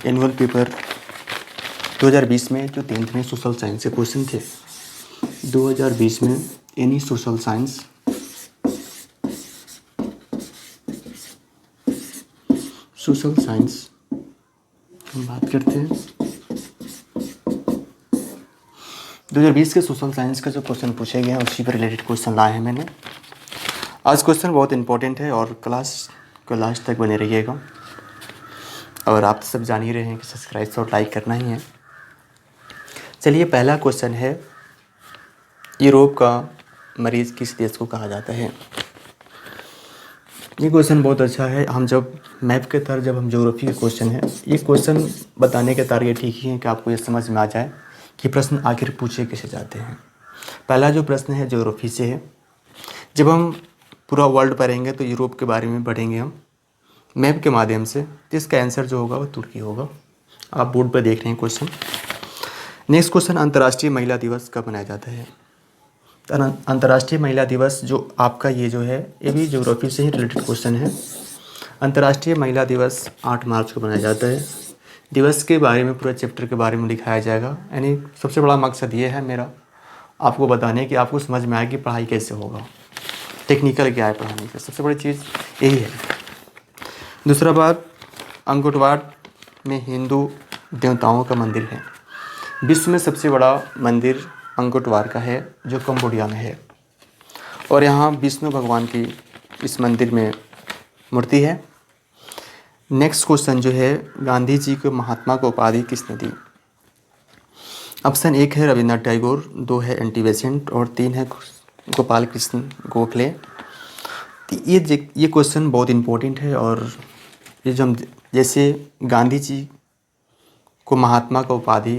Annual paper 2020 में जो 10th में सोशल साइंस के क्वेश्चन थे, 2020 में एनी सोशल साइंस हम बात करते हैं। 2020 के सोशल साइंस का जो क्वेश्चन पूछे गए हैं उसी पर रिलेटेड क्वेश्चन लाए हैं मैंने। आज क्वेश्चन बहुत इंपॉर्टेंट है और क्लास को लास्ट तक बने रहिएगा। और आप सब जान ही रहे हैं कि सब्सक्राइब और लाइक करना ही है। चलिए, पहला क्वेश्चन है, यूरोप का मरीज़ किस देश को कहा जाता है। ये क्वेश्चन बहुत अच्छा है। हम जब मैप के तरह जब हम ज्योग्राफी के क्वेश्चन है, ये क्वेश्चन बताने के टारगेट ठीक ही है कि आपको ये समझ में आ जाए कि प्रश्न आखिर पूछे कैसे जाते हैं। पहला जो प्रश्न है ज्योग्राफी से है। जब हम पूरा वर्ल्ड पढ़ेंगे तो यूरोप के बारे में पढ़ेंगे हम मैप के माध्यम से, तो इसका आंसर जो होगा वो तुर्की होगा। आप बोर्ड पर देख रहे हैं क्वेश्चन। नेक्स्ट क्वेश्चन, अंतर्राष्ट्रीय महिला दिवस कब मनाया जाता है। अंतर्राष्ट्रीय महिला दिवस जो आपका ये जो है, ये भी ज्योग्राफी से ही रिलेटेड क्वेश्चन है। अंतर्राष्ट्रीय महिला दिवस 8 मार्च को मनाया जाता है। दिवस के बारे में पूरा चैप्टर के बारे में लिखाया जाएगा। यानी सबसे बड़ा मकसद ये है मेरा आपको बताने कि आपको समझ में आए कि पढ़ाई कैसे होगा, टेक्निकल क्या है पढ़ाने का, सबसे बड़ी चीज़ यही है। दूसरा बात, अंकोटवाट में हिंदू देवताओं का मंदिर है। विश्व में सबसे बड़ा मंदिर अंकोटवाट का है जो कंबोडिया में है, और यहाँ विष्णु भगवान की इस मंदिर में मूर्ति है। नेक्स्ट क्वेश्चन जो है, गांधी जी को महात्मा को उपाधि किसने दी। ऑप्शन 1 है रविन्द्रनाथ टैगोर, 2 है एंटी बेसेंट और 3 है गोपाल कृष्ण गोखले। तो ये क्वेश्चन बहुत इम्पोर्टेंट है। और ये जो हम जैसे गांधी जी को महात्मा का उपाधि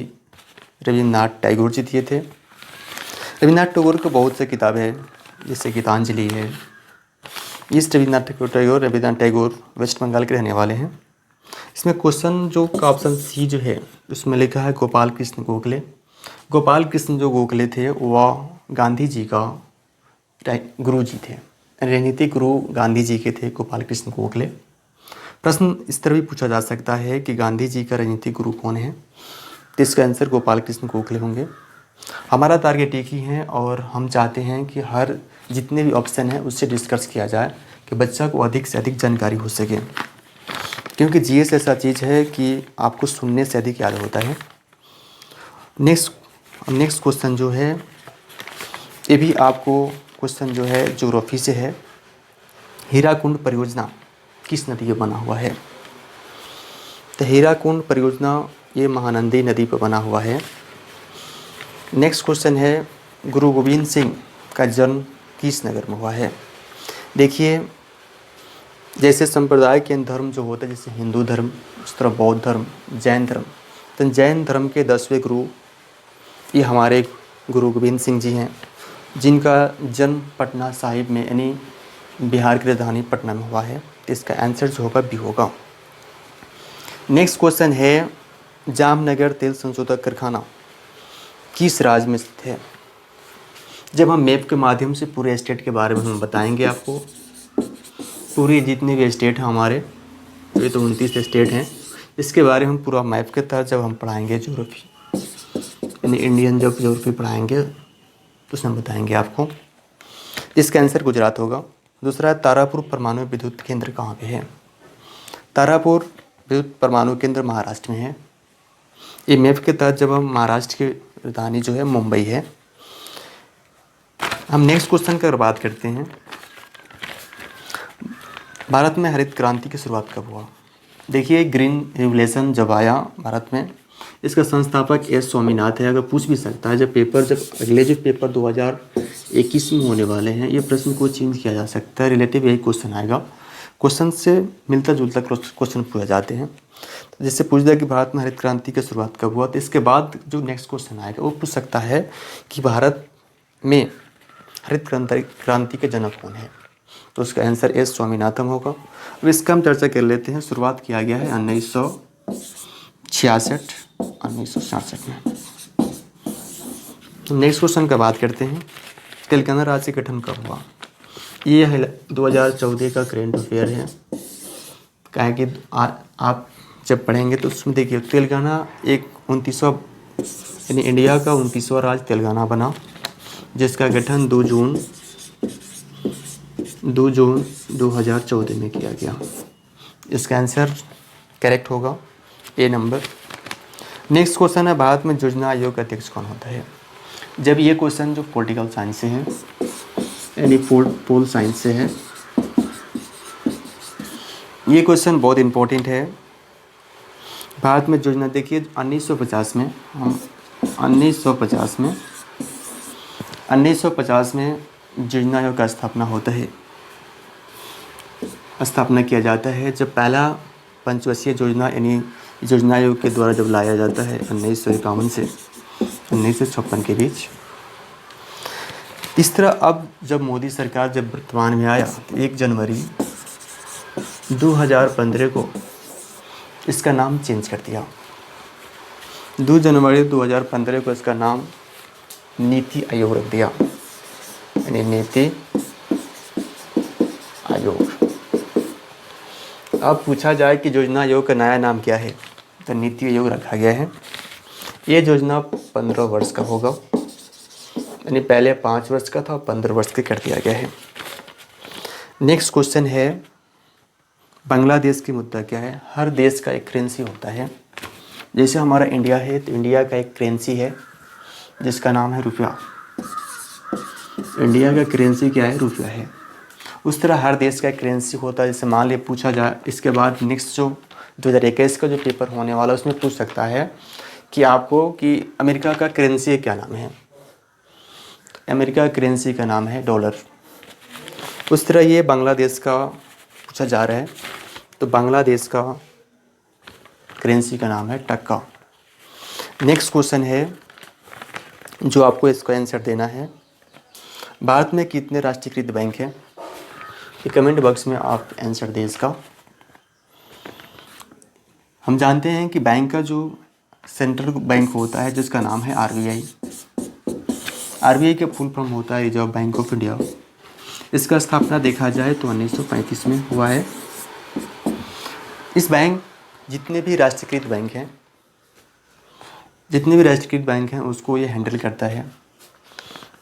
रविन्द्रनाथ टैगोर जी दिए थे। रविन्द्रनाथ टैगोर को बहुत से किताबें हैं, जैसे गीतांजलि है। इस रविन्द्रनाथ टैगोर वेस्ट बंगाल के रहने वाले हैं। इसमें क्वेश्चन जो का ऑप्शन सी जो है उसमें लिखा है गोपाल कृष्ण गोखले। गोपाल कृष्ण जो गोखले थे वह गांधी जी का गुरु जी थे, राजनीतिक गुरु गांधी जी के थे गोपाल कृष्ण गोखले। प्रश्न इस तरह भी पूछा जा सकता है कि गांधी जी का राजनीतिक गुरु कौन है, तो इसका आंसर गोपाल कृष्ण गोखले होंगे। हमारा टारगेट एक ही है और हम चाहते हैं कि हर जितने भी ऑप्शन हैं उससे डिस्कस किया जाए कि बच्चा को अधिक से अधिक जानकारी हो सके, क्योंकि जीएस ऐसा चीज़ है कि आपको सुनने से अधिक याद होता है। नेक्स्ट क्वेश्चन जो है, ये भी आपको क्वेश्चन जो है ज्योग्राफी से है। हीराकुंड परियोजना किस नदी पर बना हुआ है। तो हीराकुंड परियोजना ये महानंदी नदी पर बना हुआ है। नेक्स्ट क्वेश्चन है, गुरु गोविंद सिंह का जन्म किस नगर में हुआ है। देखिए, जैसे संप्रदाय के धर्म जो होता है, जैसे हिंदू धर्म, उस तरह बौद्ध धर्म, जैन धर्म, तो जैन धर्म के 10वें गुरु ये हमारे गुरु गोविंद सिंह जी हैं, जिनका जन्म पटना साहिब में यानी बिहार की राजधानी पटना में हुआ है। तो इसका आंसर जो होगा बी होगा। नेक्स्ट क्वेश्चन है, जामनगर तेल संशोधक कारखाना किस राज्य में स्थित है। जब हम मैप के माध्यम से पूरे स्टेट के बारे में हम बताएंगे आपको, पूरी जितने भी स्टेट हैं हमारे, ये तो 29 स्टेट हैं, इसके बारे में हम पूरा मैप के तहत जब हम पढ़ाएंगे ज्योग्राफी, यानी इंडियन जब ज्योग्राफी पढ़ाएंगे तो उसमें बताएंगे आपको। इसका आंसर गुजरात होगा। दूसरा है, तारापुर परमाणु विद्युत केंद्र कहाँ पे है। तारापुर विद्युत परमाणु केंद्र महाराष्ट्र में है। ये मैप के तहत जब हम महाराष्ट्र की राजधानी जो है मुंबई है। हम नेक्स्ट क्वेश्चन की बात करते हैं, भारत में हरित क्रांति की शुरुआत कब हुआ। देखिए, ग्रीन रिवोल्यूशन जब आया भारत में, इसका संस्थापक एस स्वामीनाथ है। अगर पूछ भी सकता है जब अगले जो पेपर 2021 में होने वाले हैं, ये प्रश्न को चेंज किया जा सकता है, रिलेटिव यही क्वेश्चन आएगा। क्वेश्चन से मिलता जुलता क्वेश्चन पूछे जाते हैं। तो जैसे पूछ दिया कि भारत में हरित क्रांति की शुरुआत कब हुआ, तो इसके बाद जो नेक्स्ट क्वेश्चन आएगा वो पूछ सकता है कि भारत में हरित क्रांति के जनक कौन है। तो उसका आंसर एस स्वामीनाथन होगा। अब इसका हम चर्चा कर लेते हैं। शुरुआत किया गया है 1966 में। तो नेक्स्ट क्वेश्चन का बात करते हैं, तेलंगाना राज्य गठन कब हुआ। ये 2014 का करेंट अफेयर है। क्या है कि आप जब पढ़ेंगे तो उसमें देखिए तेलंगाना एक 29वां यानी इंडिया का 29वां राज्य तेलंगाना बना, जिसका गठन 2 जून 2014 में किया गया। इसका आंसर करेक्ट होगा ए नंबर। नेक्स्ट क्वेश्चन है, भारत में योजना आयोग का अध्यक्ष कौन होता है? जब ये क्वेश्चन जो पॉलिटिकल साइंस से है यानी पोल साइंस से है, ये क्वेश्चन बहुत इम्पोर्टेंट है। भारत में योजना देखिए 1950 में 1950 में योजना आयोग का स्थापना किया जाता है। जब पहला पंचवर्षीय योजना यानी योजना आयोग के द्वारा जब लाया जाता है 1951 से 1956 के बीच। इस तरह अब जब मोदी सरकार जब वर्तमान में आया, 1 जनवरी 2015 को इसका नाम चेंज कर दिया। 2 जनवरी 2015 को इसका नाम नीति आयोग रख दिया, यानी नीति आयोग। अब पूछा जाए कि योजना आयोग का नया नाम क्या है, तो नीति आयोग रखा गया है। ये योजना 15 वर्ष का होगा, यानी पहले 5 वर्ष का था, 15 वर्ष का कर दिया गया है। नेक्स्ट क्वेश्चन है, बांग्लादेश की मुद्दा क्या है? हर देश का एक करेंसी होता है। जैसे हमारा इंडिया है तो इंडिया का एक करेंसी है जिसका नाम है रुपया। इंडिया का करेंसी क्या है? रुपया है। उस तरह हर देश का एक करेंसी होता है। जैसे मान लिया पूछा जाए, इसके बाद नेक्स्ट जो 2021 का जो पेपर होने वाला है उसमें पूछ सकता है कि आपको कि अमेरिका का करेंसी क्या नाम है? अमेरिका का करेंसी का नाम है डॉलर। उस तरह ये बांग्लादेश का पूछा जा रहा है, तो बांग्लादेश का करेंसी का नाम है टक्का। नेक्स्ट क्वेश्चन है जो आपको इसका आंसर देना है, भारत में कितने राष्ट्रीयकृत बैंक हैं? ये कमेंट बॉक्स में आप आंसर दें इसका। हम जानते हैं कि बैंक का जो सेंट्रल बैंक होता है जिसका नाम है आरबीआई। आरबीआई का फुल फॉर्म होता है रिजर्व बैंक ऑफ इंडिया। इसका स्थापना देखा जाए तो 1935 में हुआ है। इस बैंक जितने भी राष्ट्रीयकृत बैंक हैं उसको ये हैंडल करता है।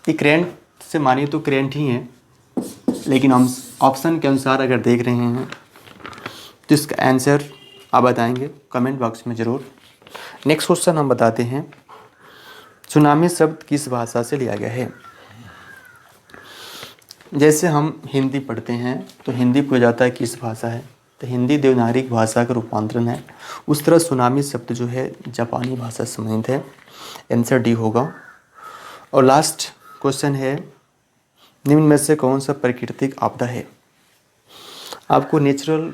ये करेंट से मानिए तो करेंट ही है, लेकिन हम ऑप्शन के अनुसार अगर देख रहे हैं तो इसका आंसर आप बताएंगे कमेंट बॉक्स में ज़रूर। नेक्स्ट क्वेश्चन हम बताते हैं, सुनामी शब्द किस भाषा से लिया गया है? जैसे हम हिंदी पढ़ते हैं तो हिंदी पूछा जाता है किस भाषा है, तो हिंदी देवनागरी भाषा का रूपांतरण है। उस तरह सुनामी शब्द जो है जापानी भाषा से संबंधित है। आंसर डी होगा। और लास्ट क्वेश्चन है, निम्न में से कौन सा प्राकृतिक आपदा है? आपको नेचुरल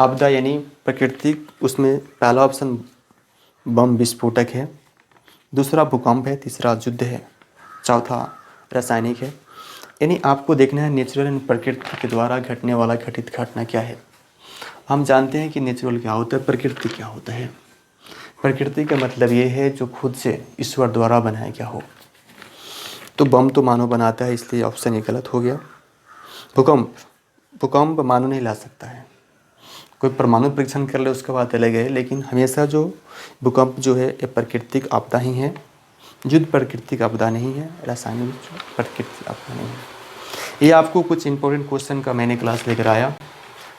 आपदा यानी प्राकृतिक, उसमें पहला ऑप्शन बम विस्फोटक है, दूसरा भूकंप है, तीसरा युद्ध है, चौथा रासायनिक है। यानी आपको देखना है नेचुरल एंड प्रकृति के द्वारा घटने वाला घटित घटना क्या है। हम जानते हैं कि नेचुरल क्या होता है, प्रकृति क्या होता है। प्रकृति का मतलब ये है जो खुद से ईश्वर द्वारा बनाया गया हो। तो बम तो मानव बनाता है, इसलिए ऑप्शन ये गलत हो गया। भूकंप मानव नहीं ला सकता है, कोई परमाणु परीक्षण कर ले उसके बाद अलग है, लेकिन हमेशा जो भूकंप जो है ये प्राकृतिक आपदा ही है। युद्ध प्राकृतिक आपदा नहीं है, रासायनिक प्राकृतिक आपदा नहीं है। ये आपको कुछ इंपॉर्टेंट क्वेश्चन का मैंने क्लास लेकर आया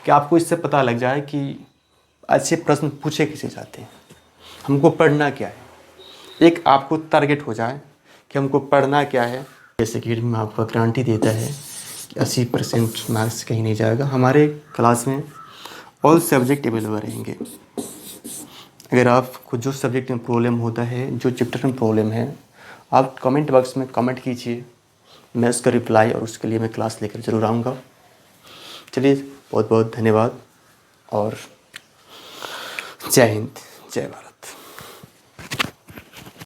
कि आपको इससे पता लग जाए कि अच्छे प्रश्न पूछे किसे जाते हैं, हमको पढ़ना क्या है, एक आपको टारगेट हो जाए कि हमको पढ़ना क्या है। जैसे कि में आपको गारंटी देता है कि 80% मार्क्स कहीं नहीं जाएगा। हमारे क्लास में ऑल सब्जेक्ट अवेलेबल रहेंगे। अगर आपको जो सब्जेक्ट में प्रॉब्लम होता है, जो चैप्टर में प्रॉब्लम है, आप कमेंट बॉक्स में कमेंट कीजिए, मैं उसका रिप्लाई और उसके लिए मैं क्लास लेकर ज़रूर आऊँगा। चलिए, बहुत बहुत धन्यवाद और जय हिंद, जय भारत।